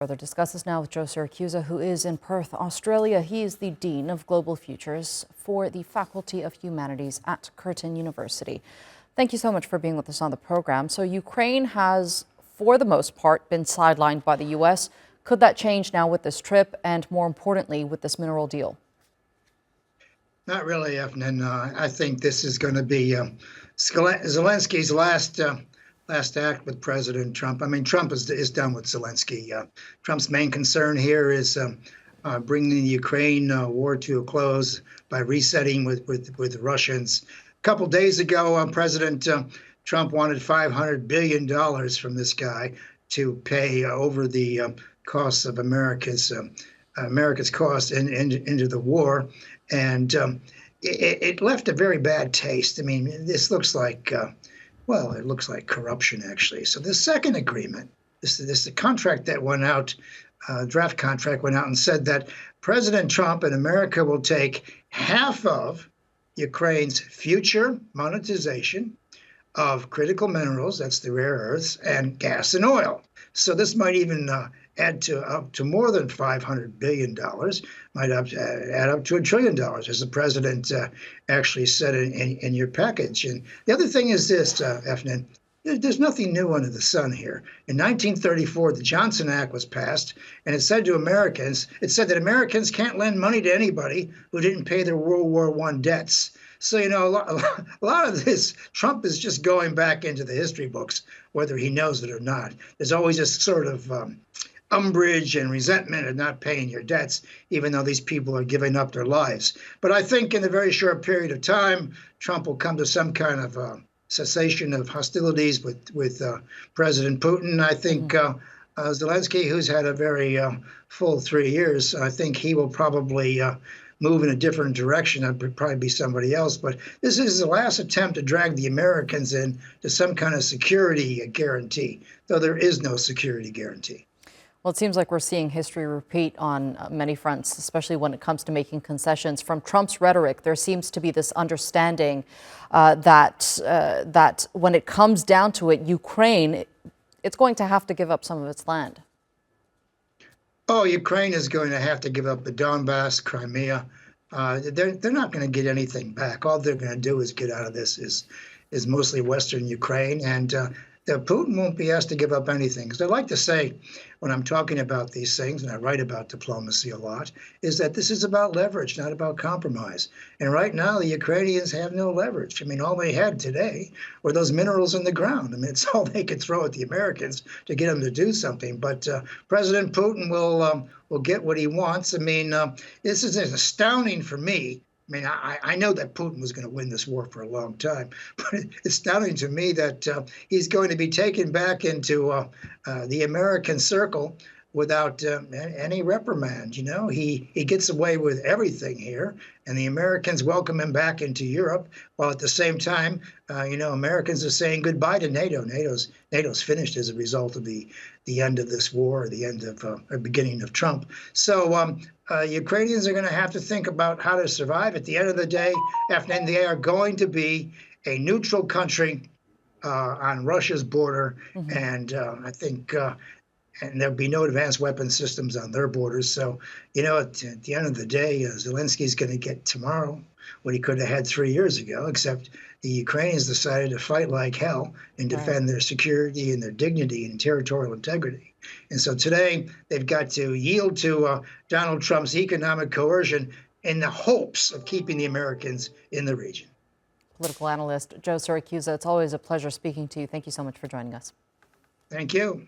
Further discuss this now with Joe Siracusa, who is in Perth, Australia. He is the Dean of Global Futures for the Faculty of Humanities at Curtin University. Thank you so much for being with us on the program. So Ukraine has, for the most part, been sidelined by the U.S. Could that change now with this trip and, more importantly, with this mineral deal? Not really, Efnan. I think this is going to be Zelensky's last act with President Trump. I mean, Trump is done with Zelensky. Trump's main concern here is bringing the Ukraine war to a close by resetting with the Russians. A couple days ago, President Trump wanted $500 billion from this guy to pay over the costs of America's cost into the war, and it left a very bad taste. I mean, this looks like well, it looks like corruption, actually. So the second agreement, the contract that went out, draft contract went out and said that President Trump and America will take half of Ukraine's future monetization of critical minerals, that's the rare earths, and gas and oil. So this might even add to up to more than $500 billion, might add up to $1 trillion, as the president actually said in your package. And the other thing is this, Efnan, there's nothing new under the sun here. In 1934, the Johnson Act was passed, and it said that Americans can't lend money to anybody who didn't pay their World War I debts. So, you know, a lot of this, Trump is just going back into the history books, whether he knows it or not. There's always this sort of umbrage and resentment of not paying your debts, even though these people are giving up their lives. But I think in a very short period of time, Trump will come to some kind of cessation of hostilities with President Putin. I think Zelensky, who's had a very full 3 years, I think he will probably move in a different direction. That would probably be somebody else. But this is the last attempt to drag the Americans in to some kind of security guarantee, though there is no security guarantee. Well, it seems like we're seeing history repeat on many fronts, especially when it comes to making concessions. From Trump's rhetoric, there seems to be this understanding that when it comes down to it, Ukraine, it's going to have to give up some of its land. Oh, Ukraine is going to have to give up the Donbass, Crimea. They're not going to get anything back. All they're going to do is get out of this is mostly Western Ukraine, and Putin won't be asked to give up anything. Because I like to say, when I'm talking about these things, and I write about diplomacy a lot, is that this is about leverage, not about compromise. And right now, the Ukrainians have no leverage. I mean, all they had today were those minerals in the ground. I mean, it's all they could throw at the Americans to get them to do something. But President Putin will get what he wants. I mean, this is astounding for me. I mean, I know that Putin was going to win this war for a long time, but it's astounding to me that he's going to be taken back into the American circle without any reprimand. You know, he gets away with everything here, and the Americans welcome him back into Europe, while at the same time, you know, Americans are saying goodbye to NATO. NATO's finished as a result of the end of this war, or the end of or beginning of Trump. So Ukrainians are going to have to think about how to survive. At the end of the day, Afghanistan, they are going to be a neutral country on Russia's border, and I think. And there'll be no advanced weapon systems on their borders. So, you know, at the end of the day, Zelensky's going to get tomorrow what he could have had 3 years ago, except the Ukrainians decided to fight like hell and defend their security and their dignity and territorial integrity. And so today they've got to yield to Donald Trump's economic coercion in the hopes of keeping the Americans in the region. Political analyst Joe Siracusa, it's always a pleasure speaking to you. Thank you so much for joining us. Thank you.